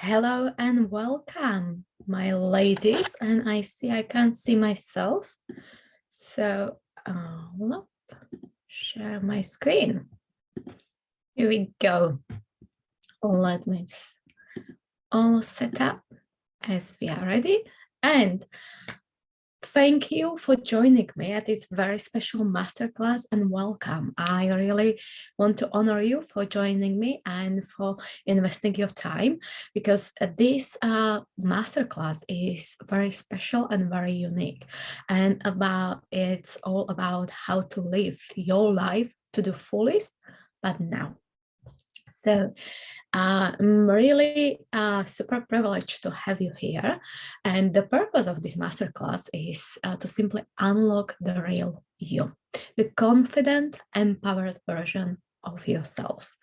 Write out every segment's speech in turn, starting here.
Hello and welcome, my ladies. And I see I can't see myself. So I'll share my screen. Here we go. Let me just all set up as we are ready. And thank you for joining me at this very special masterclass and welcome. I really want to honor you for joining me and for investing your time, because this masterclass is very special and very unique, and it's all about how to live your life to the fullest, but now. So I'm really super privileged to have you here. And the purpose of this masterclass is to simply unlock the real you, the confident, empowered version of yourself,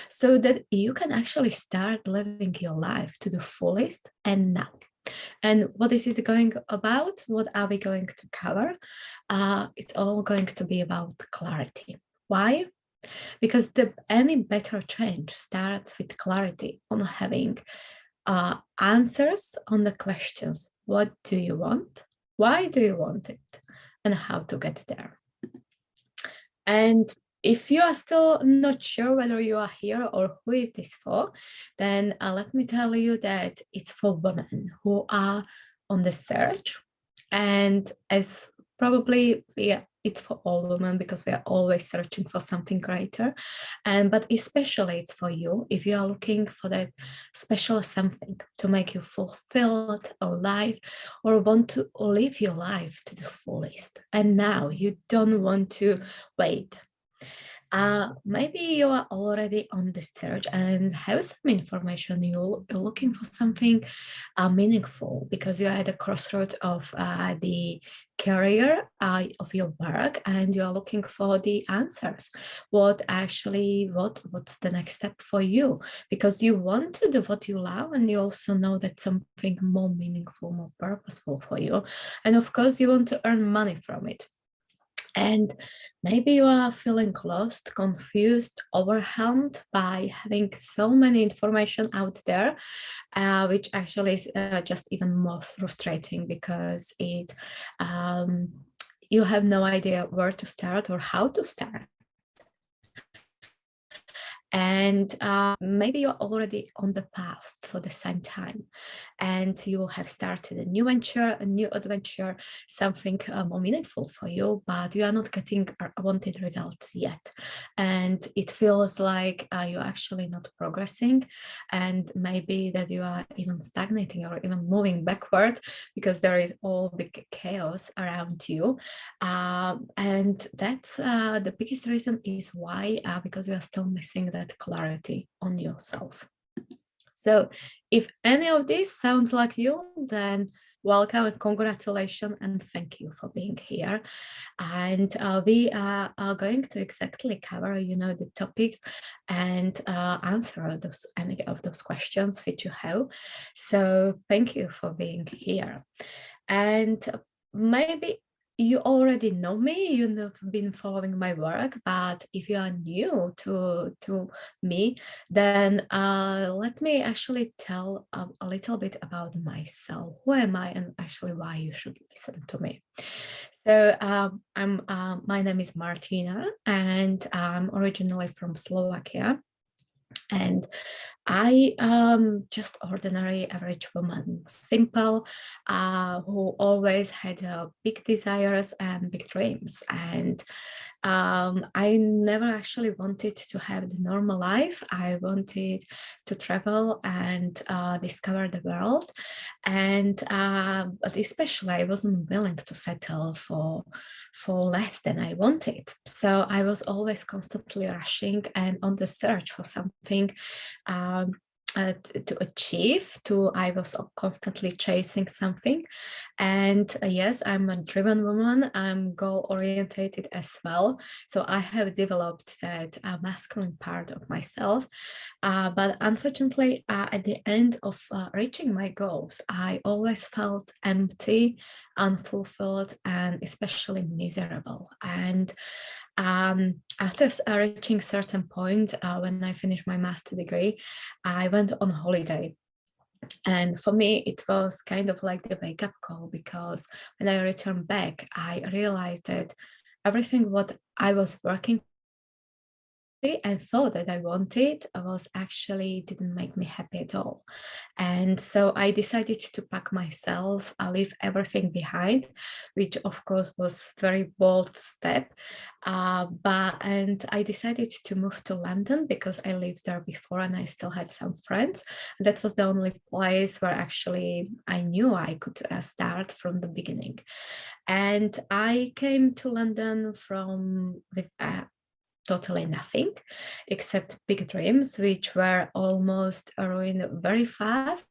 so that you can actually start living your life to the fullest and now. And what is it going about? What are we going to cover? It's all going to be about clarity. Why? Because any better change starts with clarity on having answers on the questions. What do you want? Why do you want it? And how to get there. And if you are still not sure whether you are here or who is this for, then let me tell you that it's for women who are on the search. And as probably it's for all women, because we are always searching for something greater. But especially it's for you if you are looking for that special something to make you fulfilled, alive, or want to live your life to the fullest. And now you don't want to wait. Maybe you are already on the search and have some information. You're looking for something meaningful because you're at the crossroads of the career of your work, and you are looking for the answers. What's the next step for you? Because you want to do what you love, and you also know that something more meaningful, more purposeful for you. And of course, you want to earn money from it. And maybe you are feeling lost, confused, overwhelmed by having so many information out there, which actually is just even more frustrating, because you have no idea where to start or how to start. And maybe you're already on the path for the same time, and you have started a new adventure, something more meaningful for you, but you are not getting wanted results yet. And it feels like you're actually not progressing, and maybe that you are even stagnating or even moving backward, because there is all big chaos around you. And that's the biggest reason is why, because you are still missing that clarity on yourself. So if any of this sounds like you, then welcome and congratulations, and thank you for being here. And we are going to exactly cover, the topics and answer any of those questions that you have. So thank you for being here. And maybe you already know me, you've been following my work, but if you are new to me, then let me actually tell a little bit about myself. Who am I, and actually why you should listen to me. So my name is Martina, and I'm originally from Slovakia. And I am just ordinary average woman, simple, who always had big desires and big dreams. And I never actually wanted to have the normal life. I wanted to travel and discover the world. And but especially I wasn't willing to settle for less than I wanted. So I was always constantly rushing and on the search for something to achieve. I was constantly chasing something. And yes, I'm a driven woman. I'm goal orientated as well. So I have developed that masculine part of myself. But unfortunately, at the end of reaching my goals, I always felt empty, unfulfilled, and especially miserable. And after reaching a certain point, when I finished my master degree, I went on holiday. And for me, it was kind of like the wake-up call, because when I returned back, I realized that everything what I was working and thought that I wanted was actually didn't make me happy at all. And so I decided to pack myself, I leave everything behind, which of course was very bold step. And I decided to move to London because I lived there before and I still had some friends. That was the only place where actually I knew I could start from the beginning. And I came to London with totally nothing except big dreams, which were almost ruined very fast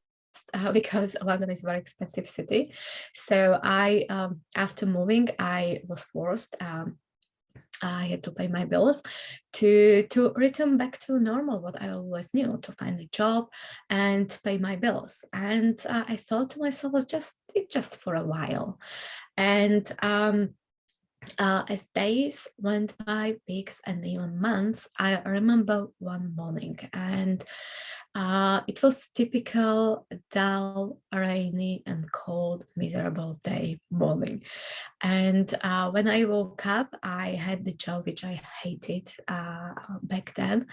because London is a very expensive city. So after moving, I was forced. I had to pay my bills to return back to normal, what I always knew, to find a job and pay my bills. And I thought to myself, it's just for a while. And as days went by, weeks and even months, I remember one morning, and it was typical dull, rainy and cold, miserable day morning. And when I woke up, I had the job which I hated back then.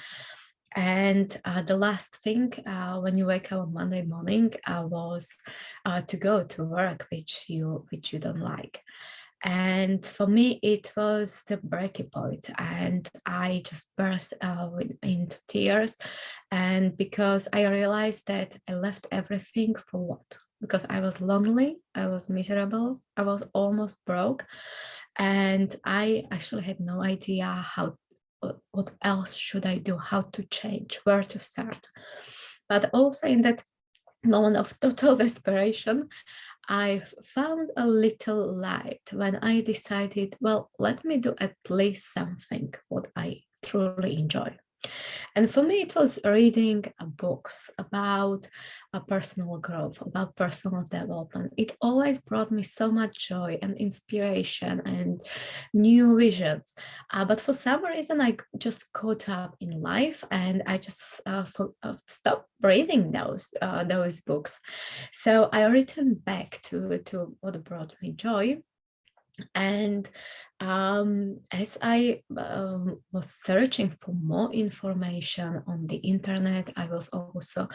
And the last thing when you wake up on Monday morning was to go to work, which you don't like. And for me, it was the breaking point, and I just burst into tears. And because I realized that I left everything for what? Because I was lonely, I was miserable, I was almost broke, and I actually had no idea what else should I do, how to change, where to start. But also in that moment of total desperation, I found a little light when I decided, well, let me do at least something what I truly enjoy. And for me, it was reading books about personal growth, about personal development. It always brought me so much joy and inspiration and new visions. But for some reason, I just caught up in life, and I just stopped reading those books. So I returned back to what brought me joy. And as I was searching for more information on the internet, I was also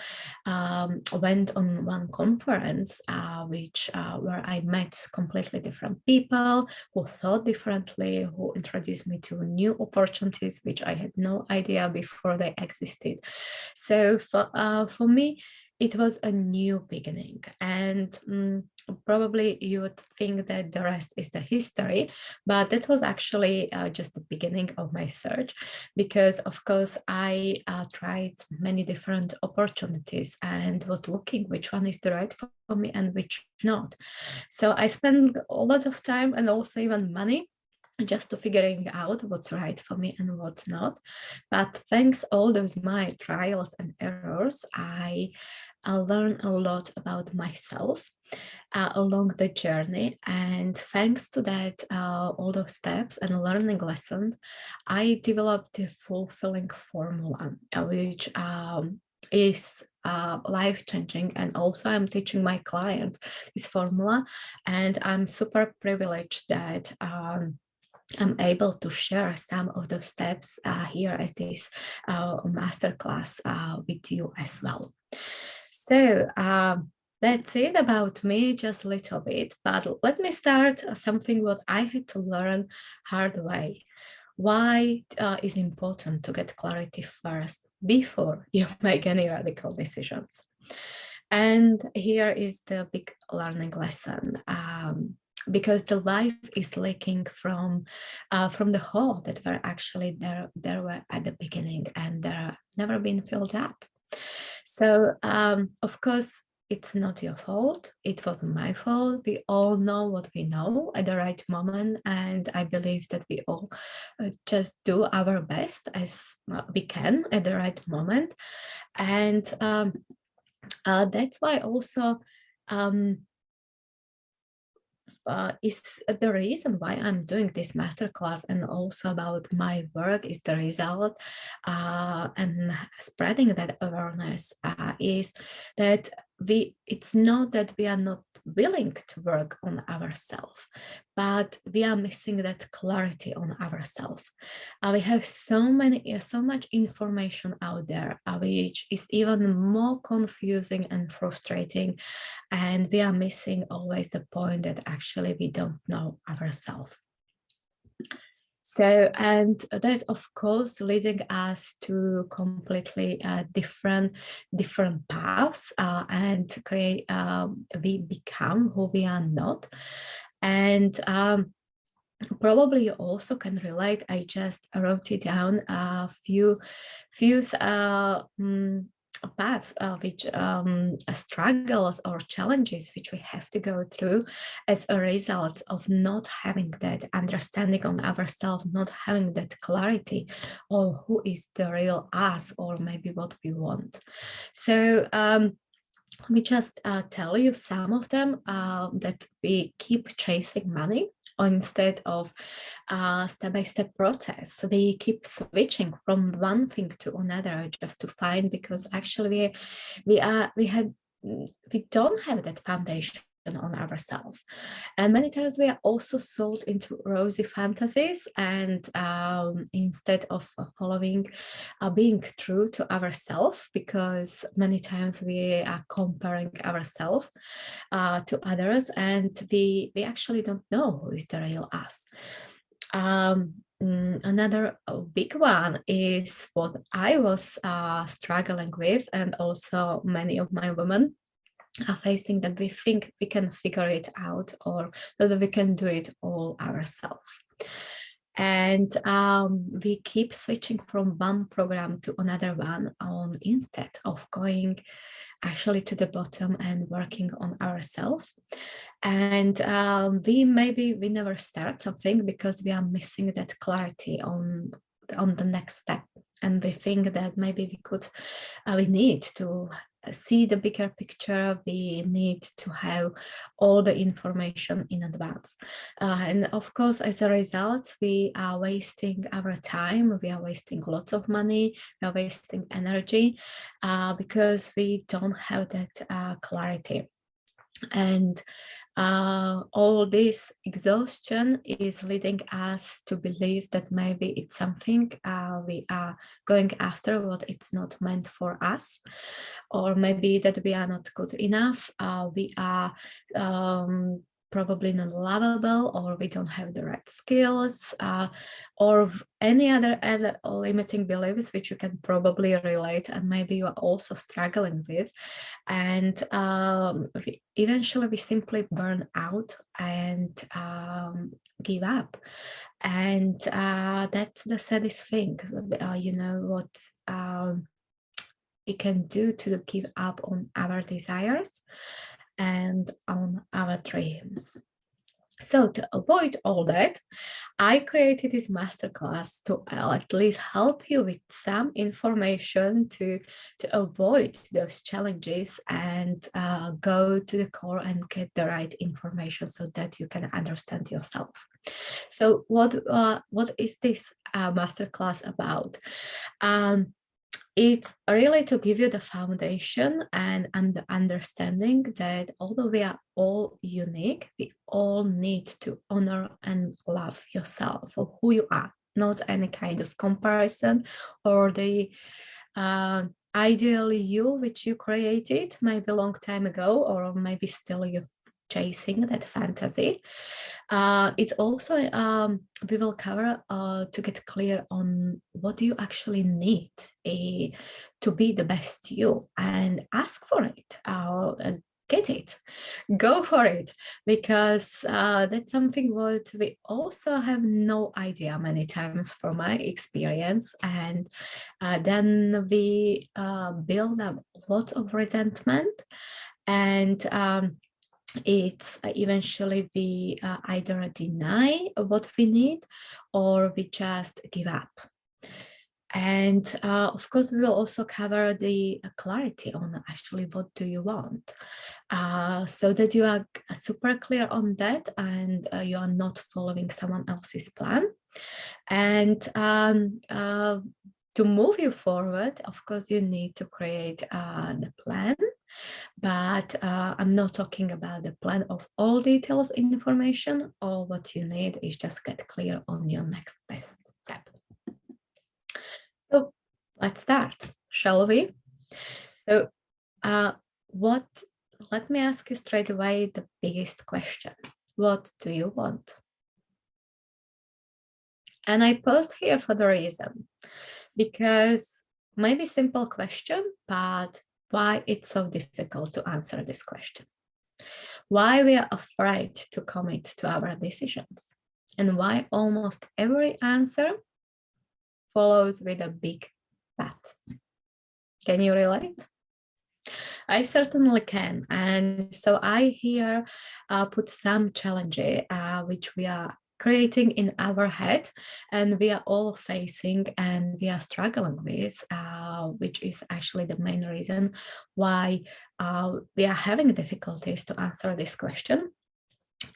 went on one conference where I met completely different people who thought differently, who introduced me to new opportunities which I had no idea before they existed. So for me, it was a new beginning. And probably you would think that the rest is the history, but that was actually just the beginning of my search, because of course I tried many different opportunities and was looking which one is the right for me and which not. So I spent a lot of time and also even money just to figuring out what's right for me and what's not. But thanks all those my trials and errors, I learned a lot about myself along the journey. And thanks to that, all those steps and learning lessons, I developed the fulfilling formula, which is life-changing. And also I'm teaching my clients this formula, and I'm super privileged that I'm able to share some of those steps here as this masterclass with you as well. So that's it about me, just a little bit, but let me start something what I had to learn hard way. Why is important to get clarity first before you make any radical decisions? And here is the big learning lesson. Because the life is leaking from the hole that were actually there were at the beginning, and they're never been filled up. So of course, it's not your fault. It wasn't my fault. We all know what we know at the right moment. And I believe that we all just do our best as we can at the right moment. And that's why also is the reason why I'm doing this masterclass, and also about my work is the result, and spreading that awareness is that it's not that we are not willing to work on ourselves, but we are missing that clarity on ourselves. We have so much information out there, which is even more confusing and frustrating, and we are missing always the point that actually we don't know ourselves. So, and that of course leading us to completely different paths, and create we become who we are not. And probably you also can relate. I just wrote it down, a few path, which struggles or challenges which we have to go through as a result of not having that understanding on ourselves, not having that clarity of who is the real us, or maybe what we want. So let me just tell you some of them, that we keep chasing money instead of step-by-step process. We keep switching from one thing to another just to find, because actually we don't have that foundation on ourselves, and many times we are also sold into rosy fantasies, and instead of following being true to ourselves, because many times we are comparing ourselves to others, and we actually don't know who is the real us. Another big one is what I was struggling with, and also many of my women are facing, that we think we can figure it out, or that we can do it all ourselves. And we keep switching from one program to another one, instead of going actually to the bottom and working on ourselves. And we never start something because we are missing that clarity on the next step, and we think that maybe we need to see the bigger picture, we need to have all the information in advance, and of course as a result we are wasting our time, we are wasting lots of money, we are wasting energy, because we don't have that clarity. And all this exhaustion is leading us to believe that maybe it's something we are going after, what it's not meant for us, or maybe that we are not good enough, we are probably not lovable, or we don't have the right skills, or any other limiting beliefs which you can probably relate, and maybe you are also struggling with. And eventually we simply burn out and give up. And that's the saddest thing. You know what we can do to give up on our desires and on our dreams. So to avoid all that, I created this masterclass to at least help you with some information to avoid those challenges, and go to the core and get the right information so that you can understand yourself. So what is this masterclass about? It's really to give you the foundation and the understanding that although we are all unique, we all need to honor and love yourself for who you are, not any kind of comparison or the ideal you which you created maybe a long time ago, or maybe still you're chasing that fantasy. It's also we will cover to get clear on what you actually need to be the best you, and ask for it, get it, go for it, because that's something what we also have no idea many times from my experience. And then we build up lots of resentment, and it's eventually we either deny what we need, or we just give up. And of course, we will also cover the clarity on actually what do you want, so that you are super clear on that, and you are not following someone else's plan. And to move you forward, of course, you need to create the plan. But I'm not talking about the plan of all details information. All what you need is just get clear on your next best step. So let's start, shall we? So let me ask you straight away the biggest question. What do you want? And I paused here for the reason, because maybe simple question, but why it's so difficult to answer this question? Why we are afraid to commit to our decisions, and why almost every answer follows with a big but. Can you relate? I certainly can. And so I here put some challenges which we are creating in our head, and we are all facing and we are struggling with, which is actually the main reason why we are having difficulties to answer this question.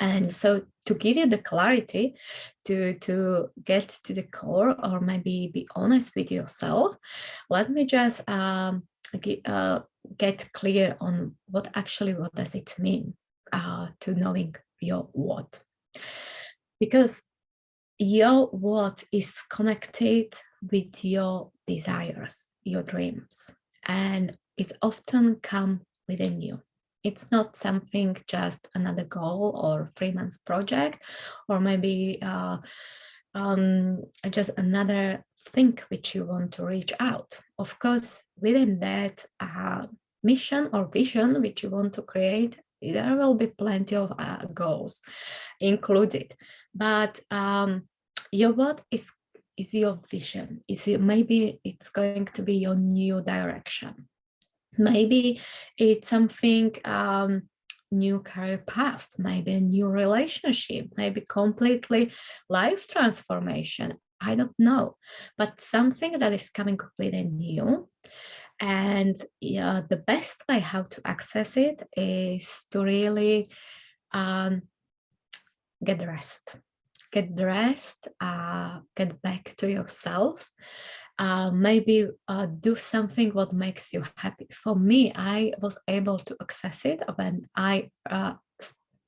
And so to give you the clarity, to get to the core, or maybe be honest with yourself, let me just get clear on what does it mean to knowing your what. Because your what is connected with your desires, your dreams, and it often come within you. It's not something just another goal or 3 months project, or maybe just another thing which you want to reach out. Of course, within that mission or vision which you want to create, there will be plenty of goals included. But your what is your vision? Maybe it's going to be your new direction. Maybe it's something new career path, maybe a new relationship, maybe completely life transformation. I don't know, but something that is coming within you. And the best way how to access it is to really get dressed. Get dressed, get back to yourself, maybe do something what makes you happy. For me, I was able to access it when I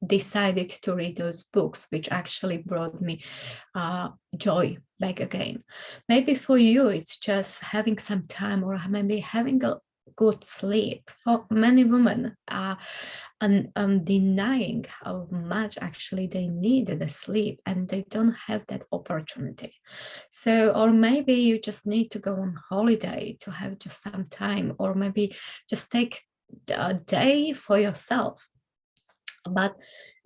decided to read those books, which actually brought me joy back again. Maybe for you, it's just having some time, or maybe having a good sleep. For many women, and denying how much actually they need the sleep, and they don't have that opportunity. So, or maybe you just need to go on holiday to have just some time, or maybe just take a day for yourself, but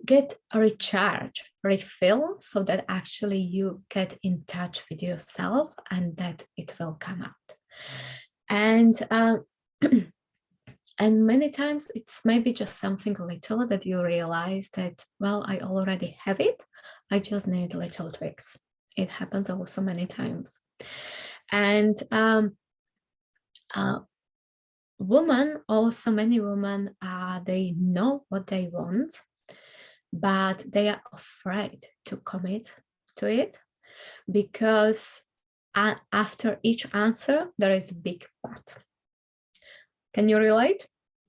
get a recharge, refill, so that actually you get in touch with yourself and that it will come out. And and many times it's maybe just something little that you realize that, well, I already have it. I just need little tweaks. It happens also many times. And women, also many women, they know what they want, but they are afraid to commit to it, because after each answer, there is a big but. Can you relate?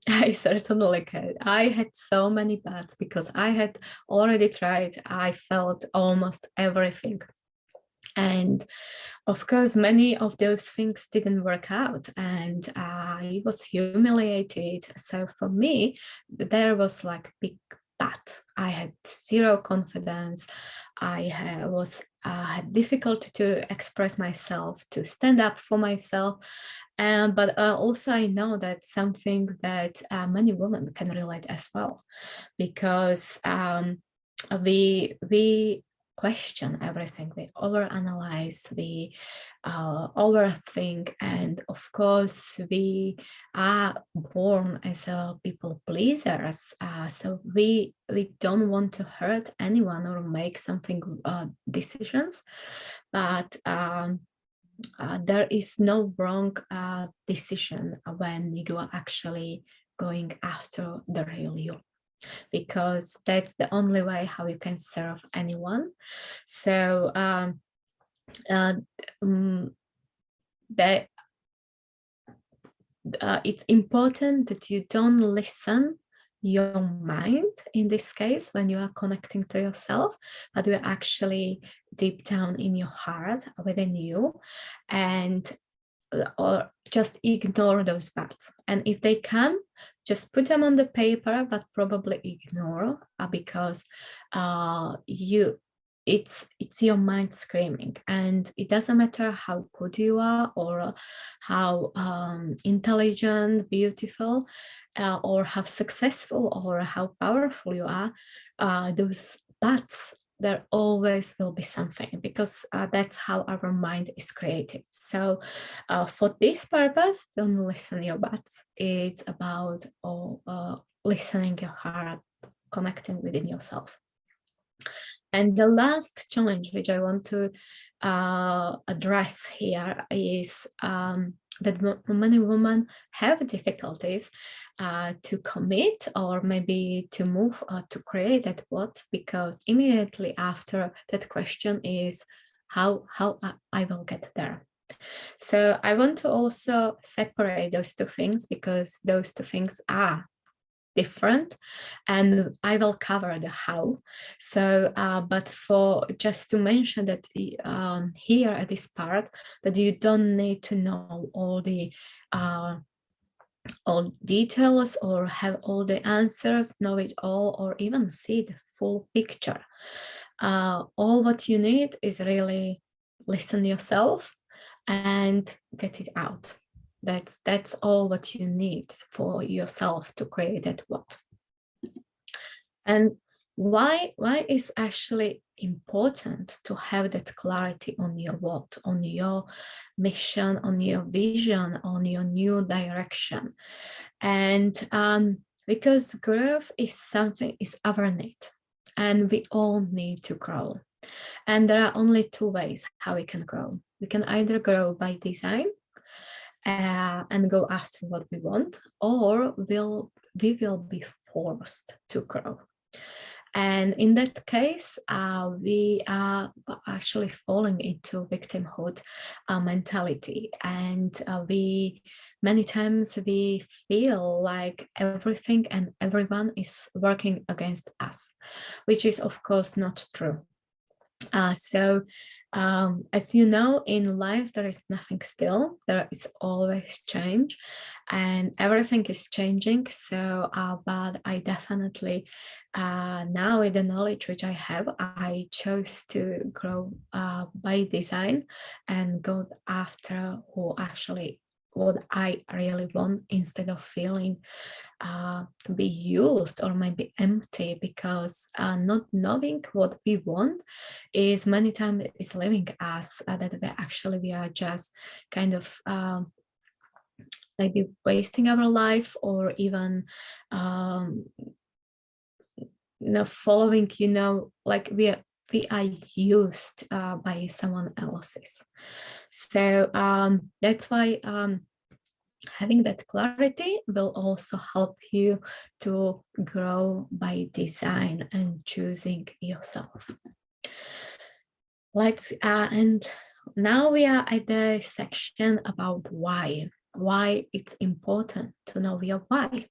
I certainly can. I had so many buts because I had already tried. I felt almost everything. And of course, many of those things didn't work out, and I was humiliated. So for me, there was like big but. I had zero confidence. I had difficulty to express myself, to stand up for myself. But also I know that's something that many women can relate as well, because we question everything, we overanalyze, we overthink, and of course we are born as people pleasers, so we don't want to hurt anyone or make something decisions, but there is no wrong decision when you are actually going after the real you, because that's the only way how you can serve anyone. So it's important that you don't listen your mind in this case when you are connecting to yourself, but you're actually deep down in your heart within you, and or just ignore those thoughts. And if they come, just put them on the paper, but probably ignore because it's your mind screaming, and it doesn't matter how good you are or how intelligent, beautiful, or how successful or how powerful you are. Those buts, there always will be something, because that's how our mind is created. So for this purpose, don't listen your buts. It's about listening your heart, connecting within yourself. And the last challenge which I want to address here is that many women have difficulties to commit or maybe to move to create that what, because immediately after that question is how I will get there. So I want to also separate those two things, because those two things are different, and I will cover the how. So but for just to mention that here at this part, that you don't need to know all the all details or have all the answers, know it all, or even see the full picture. All what you need is really listen yourself and get it out. That's all what you need for yourself to create that what. And why is actually important to have that clarity on your what, on your mission, on your vision, on your new direction. And because growth is something, is our need, and we all need to grow. And there are only two ways how we can grow. We can either grow by design and go after what we want, or we will be forced to grow. And in that case, we are actually falling into victimhood mentality, and many times we feel like everything and everyone is working against us, which is of course not true. So as you know, in life there is nothing still, there is always change, and everything is changing. So but I definitely now with the knowledge which I have, I chose to grow by design and go after what I really want, instead of feeling to be used or maybe empty, because not knowing what we want is many times is leaving us, that we are just kind of maybe wasting our life, or even following, like we are used by someone else's. So that's why having that clarity will also help you to grow by design and choosing yourself. And now we are at the section about why it's important to know your why.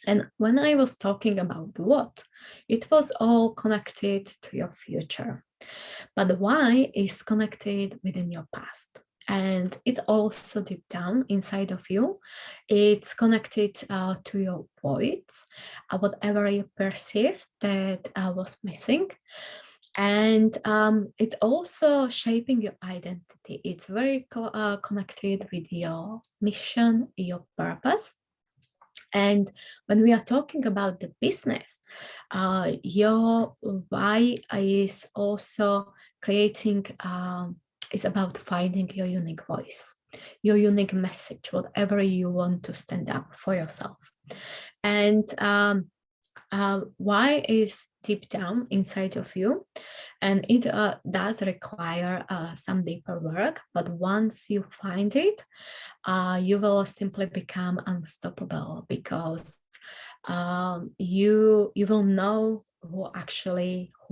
And when I was talking about what, it was all connected to your future, but the why is connected within your past. And it's also deep down inside of you. It's connected to your voids, whatever you perceived that was missing. And it's also shaping your identity. It's very connected with your mission, your purpose. And when we are talking about the business, your why is also creating, is about finding your unique voice, your unique message, whatever you want to stand up for yourself. And why is deep down inside of you, And it does require some deeper work, but once you find it, you will simply become unstoppable, because you will know who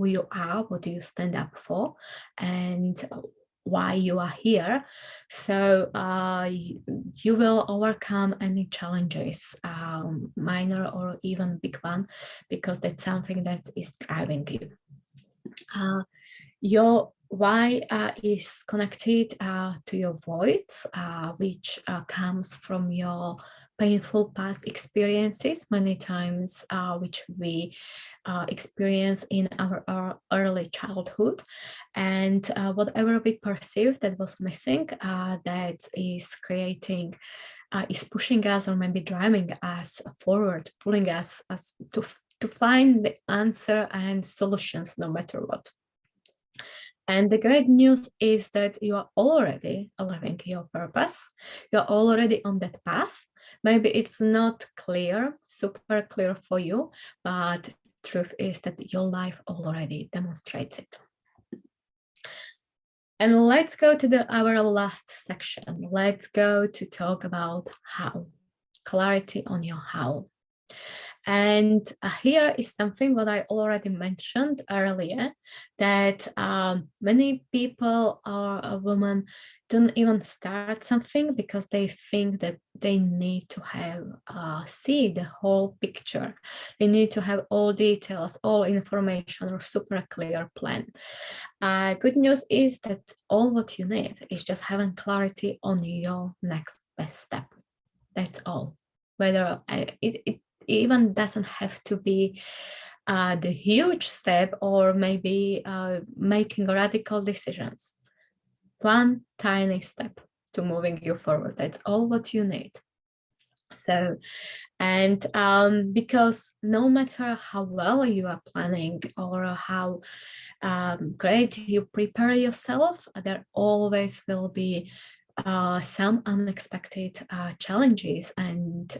you are, what do you stand up for, and why you are here. So you will overcome any challenges, minor or even big one, because that's something that is driving you. Your why is connected to your voids, which comes from your painful past experiences, many times which we experience in our early childhood, and whatever we perceive that was missing, that is creating, is pushing us, or maybe driving us forward, pulling us to find the answer and solutions no matter what. And the great news is that you are already living your purpose. You're already on that path. Maybe it's not clear, super clear for you, but the truth is that your life already demonstrates it. And let's go to our last section. Let's go to talk about how. Clarity on your how. And here is something what I already mentioned earlier, that many people or women don't even start something because they think that they need to have see the whole picture. They need to have all details, all information, or super clear plan. Good news is that all what you need is just having clarity on your next best step. That's all. Whether it even doesn't have to be the huge step, or maybe making radical decisions. One tiny step to moving you forward. That's all what you need. So, and because no matter how well you are planning, or how great you prepare yourself, there always will be some unexpected challenges, and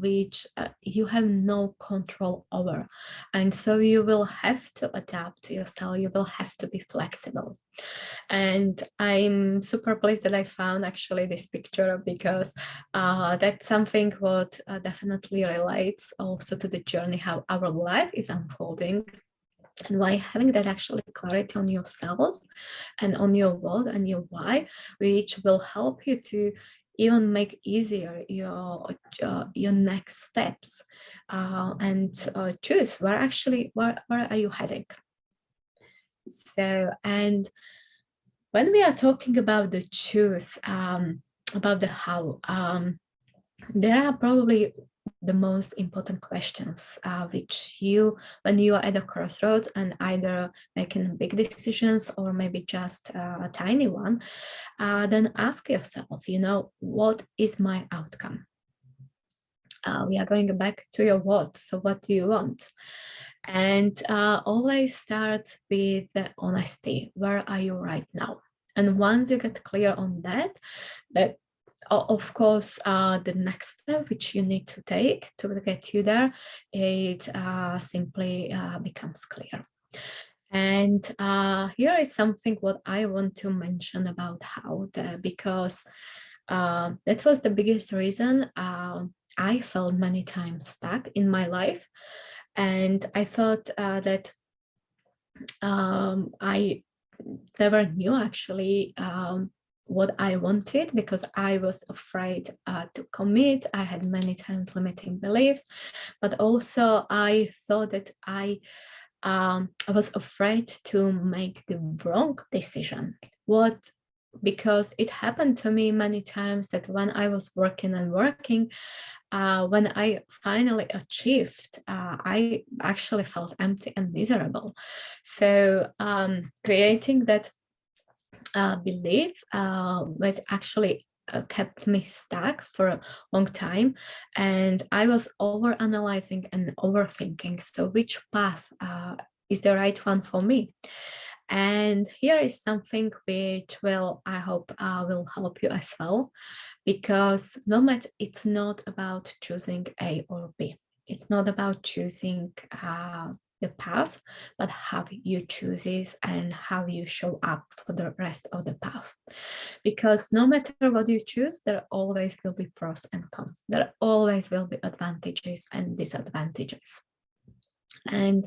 which you have no control over. And so you will have to adapt yourself, you will have to be flexible. And I'm super pleased that I found actually this picture, because that's something what definitely relates also to the journey, how our life is unfolding. And why having that actually clarity on yourself and on your what and your why, which will help you to even make easier your next steps, and choose where are you heading. So, and when we are talking about the choose, about the how, there are probably the most important questions, which when you are at a crossroads and either making big decisions or maybe just a tiny one, then ask yourself, what is my outcome? We are going back to your what. So what do you want? And always start with the honesty. Where are you right now? And once you get clear on that of course, the next step which you need to take to get you there, it simply becomes clear. And here is something what I want to mention about how, because that was the biggest reason I felt many times stuck in my life. And I thought that I never knew actually what I wanted, because I was afraid to commit. I had many times limiting beliefs, but also I thought that I was afraid to make the wrong decision. Because it happened to me many times that when I was working, when I finally achieved, I actually felt empty and miserable. So creating that belief that actually kept me stuck for a long time, and I was overanalyzing and overthinking. So which path is the right one for me? And here is something which I hope will help you as well, because it's not about choosing A or B. It's not about choosing the path, but how you choose it and how you show up for the rest of the path. Because no matter what you choose, there always will be pros and cons. There always will be advantages and disadvantages. And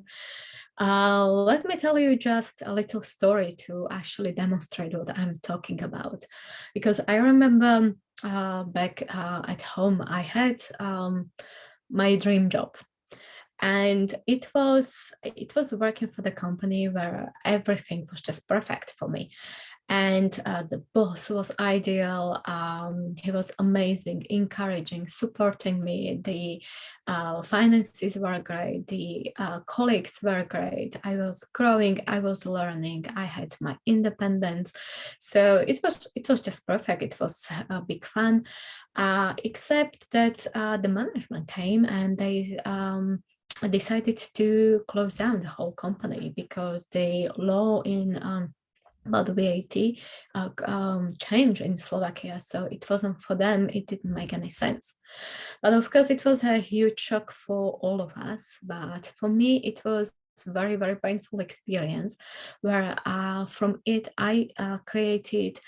let me tell you just a little story to actually demonstrate what I'm talking about. Because I remember back at home, I had my dream job. And it was working for the company where everything was just perfect for me. And the boss was ideal. He was amazing, encouraging, supporting me. The finances were great. The colleagues were great. I was growing. I was learning. I had my independence. So it was just perfect. It was a big fun, except that the management came and they decided to close down the whole company because the law in about VAT change in Slovakia. So it wasn't for them, it didn't make any sense. But of course, it was a huge shock for all of us. But for me, it was a very, very painful experience where from it, I created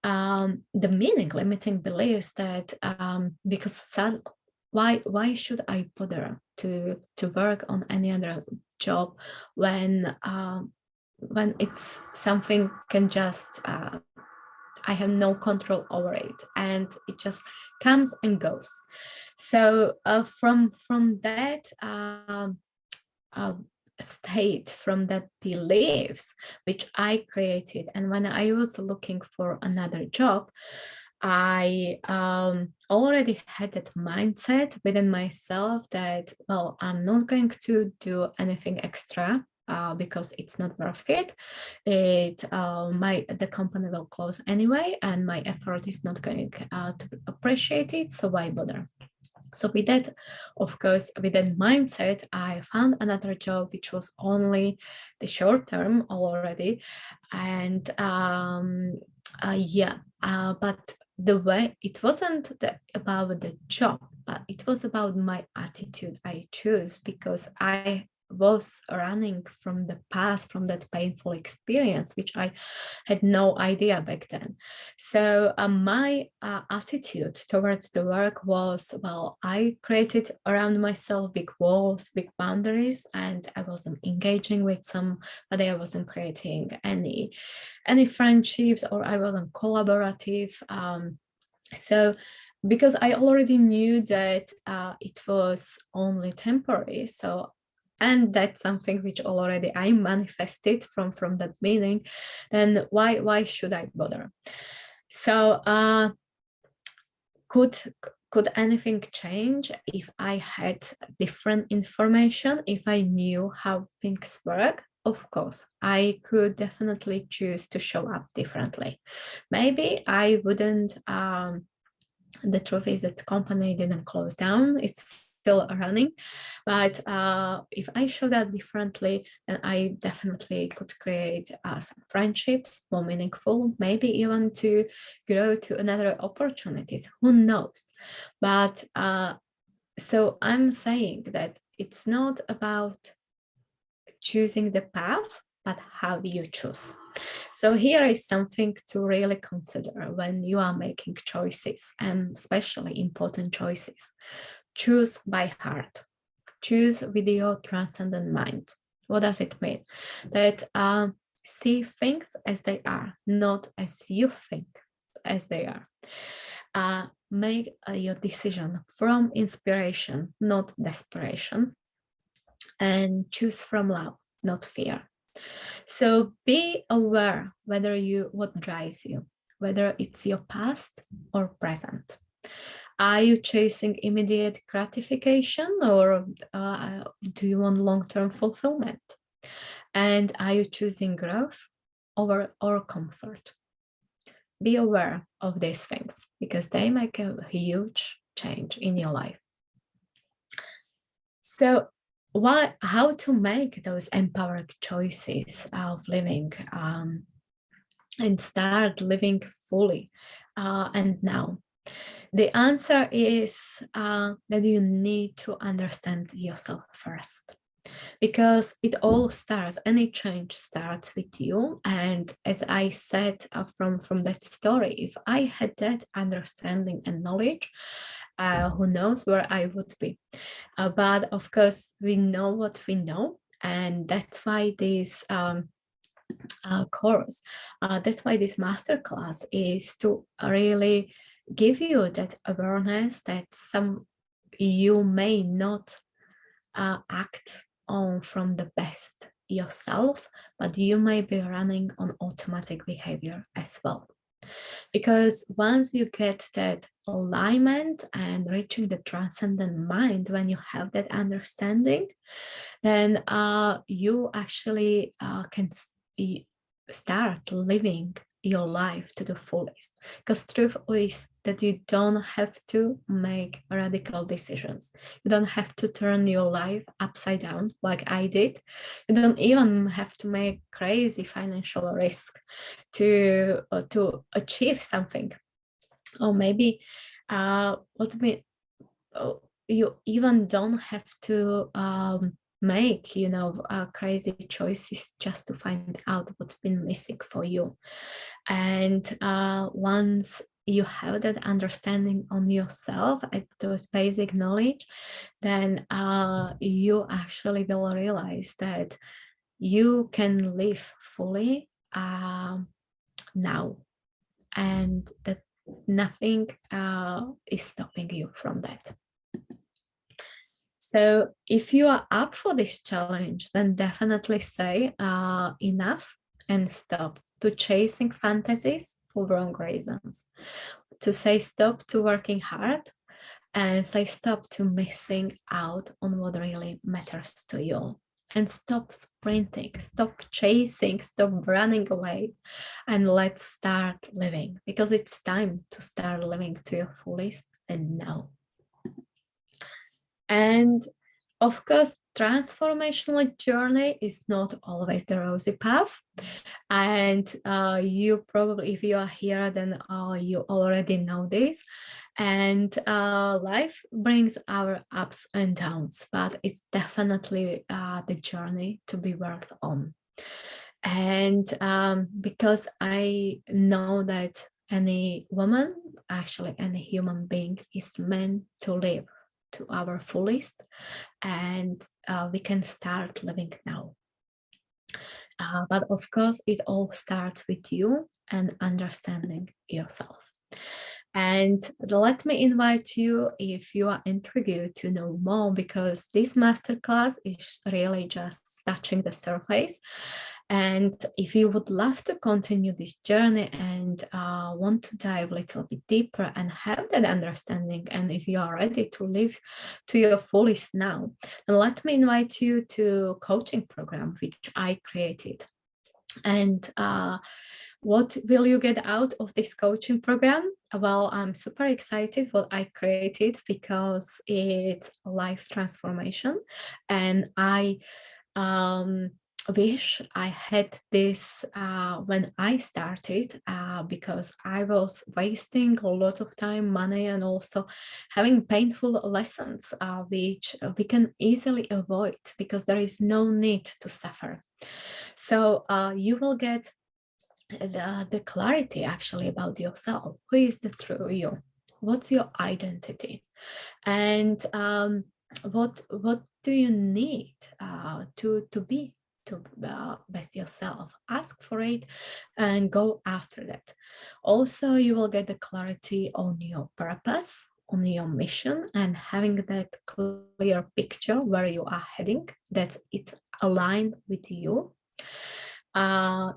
the meaning limiting beliefs that because why should I bother to work on any other job when it's something can just I have no control over it and it just comes and goes. So from that state, from that beliefs which I created, and when I was looking for another job, I already had that mindset within myself that, well, I'm not going to do anything extra because it's not worth it. The company will close anyway, and my effort is not going to be appreciated, so why bother? So with that, of course, with that mindset, I found another job which was only the short term already, and but the way it wasn't about the job, but it was about my attitude I chose, because I was running from the past, from that painful experience, which I had no idea back then. So my attitude towards the work was, well, I created around myself big walls, big boundaries, and I wasn't engaging with somebody. I wasn't creating any friendships, or I wasn't collaborative. So because I already knew that it was only temporary, and that's something which already I manifested from that meaning, then why should I bother? So could anything change if I had different information, if I knew how things work? Of course, I could definitely choose to show up differently. Maybe I wouldn't. The truth is that the company didn't close down. It's still running, but if I showed up differently, then I definitely could create some friendships, more meaningful, maybe even to grow to another opportunities, who knows. But so I'm saying that it's not about choosing the path, but how you choose. So here is something to really consider when you are making choices, and especially important choices. Choose by heart. Choose with your transcendent mind. What does it mean? That see things as they are, not as you think as they are. Make your decision from inspiration, not desperation. And choose from love, not fear. So be aware what drives you, whether it's your past or present. Are you chasing immediate gratification, or do you want long-term fulfillment? And are you choosing growth or comfort? Be aware of these things, because they make a huge change in your life. So how to make those empowered choices of living and start living fully and now? The answer is that you need to understand yourself first. because it all starts, any change starts with you. And as I said from that story, if I had that understanding and knowledge, who knows where I would be. But of course, we know what we know, and that's why this course, that's why this masterclass is to really give you that awareness that you may not act on from the best yourself, but you may be running on automatic behavior as well. Because once you get that alignment and reaching the transcendent mind, when you have that understanding, then you actually can start living your life to the fullest. Because truth is that you don't have to make radical decisions. You don't have to turn your life upside down like I did. You don't even have to make crazy financial risk to achieve something. Or maybe you even don't have to make crazy choices just to find out what's been missing for you. And once you have that understanding on yourself at those basic knowledge, then you actually will realize that you can live fully now, and that nothing is stopping you from that. So if you are up for this challenge, then definitely say enough and stop to chasing fantasies for wrong reasons. To say stop to working hard, and say stop to missing out on what really matters to you. And stop sprinting, stop chasing, stop running away, and let's start living, because it's time to start living to your fullest and now. And of course, transformational journey is not always the rosy path. And you probably, if you are here, then you already know this. And life brings our ups and downs, but it's definitely the journey to be worked on. And because I know that any woman, actually any human being, is meant to live to our fullest, and we can start living now. But of course, it all starts with you and understanding yourself. And let me invite you, if you are intrigued to know more, because this masterclass is really just touching the surface. And if you would love to continue this journey and want to dive a little bit deeper and have that understanding, and if you are ready to live to your fullest now, then let me invite you to a coaching program which I created. And what will you get out of this coaching program? Well, I'm super excited what I created, because it's a life transformation, and I wish I had this when I started, because I was wasting a lot of time, money, and also having painful lessons, which we can easily avoid because there is no need to suffer. So you will get the clarity actually about yourself. Who is the true you? What's your identity? And what do you need to be to best yourself? Ask for it and go after that. Also, you will get the clarity on your purpose, on your mission, and having that clear picture where you are heading, that it's aligned with you.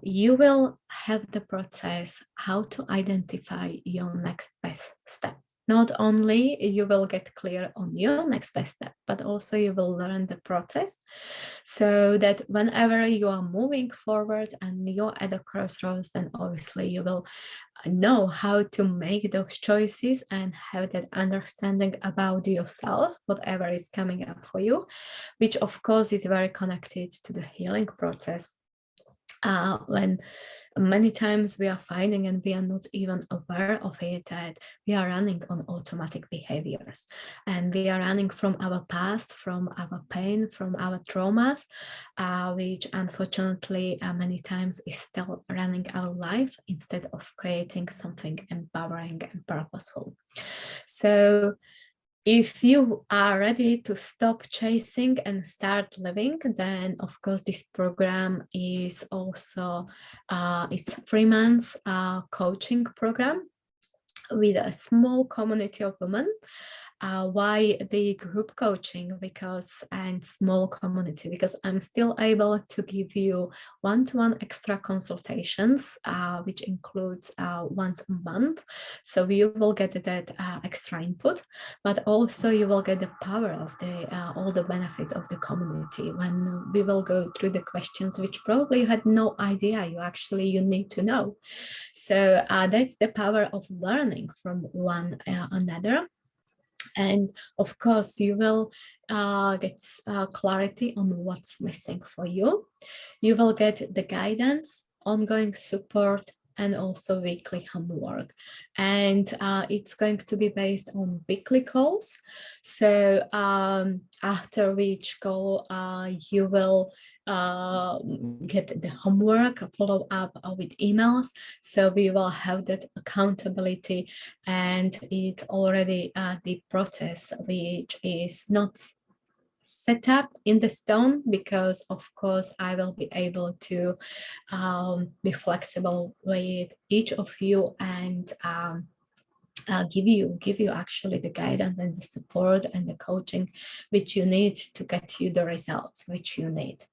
You will have the process how to identify your next best step. Not only you will get clear on your next best step, but also you will learn the process, so that whenever you are moving forward and you're at a crossroads, then obviously you will know how to make those choices and have that understanding about yourself, whatever is coming up for you, which of course is very connected to the healing process. many times we are finding, and we are not even aware of it, that we are running on automatic behaviors, and we are running from our past, from our pain, from our traumas, which unfortunately many times is still running our life instead of creating something empowering and purposeful. So if you are ready to stop chasing and start living, then of course this program is also it's 3 months coaching program with a small community of women. Why the group coaching and small community? Because I'm still able to give you one-to-one extra consultations, which includes once a month. So you will get that extra input, but also you will get the power of all the benefits of the community when we will go through the questions which probably you had no idea you need to know. So that's the power of learning from one another. And of course, you will get clarity on what's missing for you. You will get the guidance, ongoing support, and also weekly homework. And it's going to be based on weekly calls. So after each call, you will get the homework, follow up with emails. So we will have that accountability, and it's already the process which is not set up in the stone, because of course I will be able to be flexible with each of you and give you actually the guidance and the support and the coaching which you need to get you the results which you need.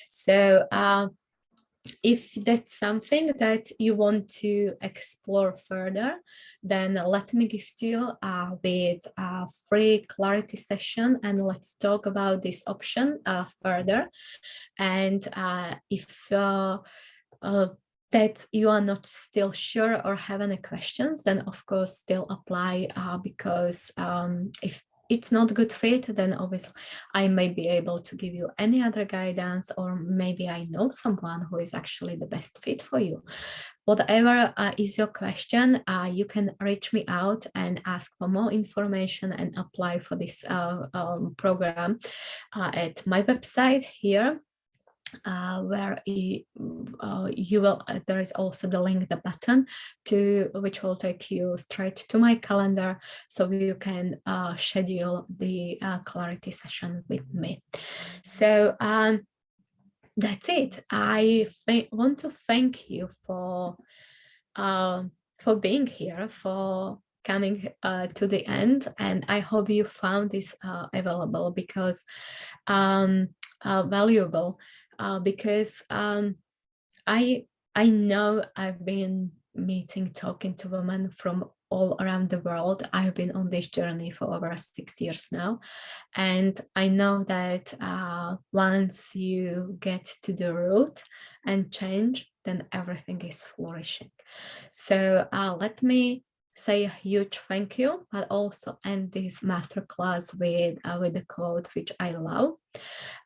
So if that's something that you want to explore further, then let me gift you with a free clarity session, and let's talk about this option further. And if that you are not still sure or have any questions, then of course still apply, because if it's not a good fit, then obviously I may be able to give you any other guidance, or maybe I know someone who is actually the best fit for you. Whatever is your question, you can reach me out and ask for more information and apply for this program at my website here. Where you will, there is also the link, the button which will take you straight to my calendar, so you can schedule the clarity session with me. So that's it. I want to thank you for being here, for coming to the end, and I hope you found this available, because valuable. Because I know I've been talking to women from all around the world. I've been on this journey for over 6 years now, and I know that once you get to the root and change, then everything is flourishing. So let me say a huge thank you, but also end this masterclass with the quote which I love.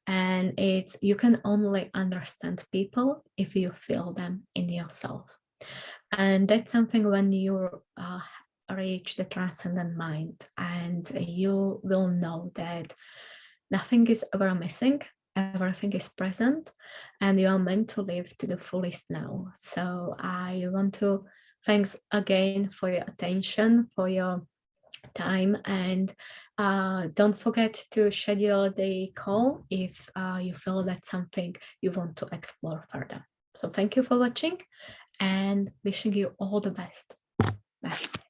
And it's, you can only understand people if you feel them in yourself. And that's something when you reach the transcendent mind, and you will know that nothing is ever missing, everything is present, and you are meant to live to the fullest now. So I want to thanks again for your attention, for your time, and don't forget to schedule the call if you feel that's something you want to explore further. So thank you for watching, and wishing you all the best. Bye.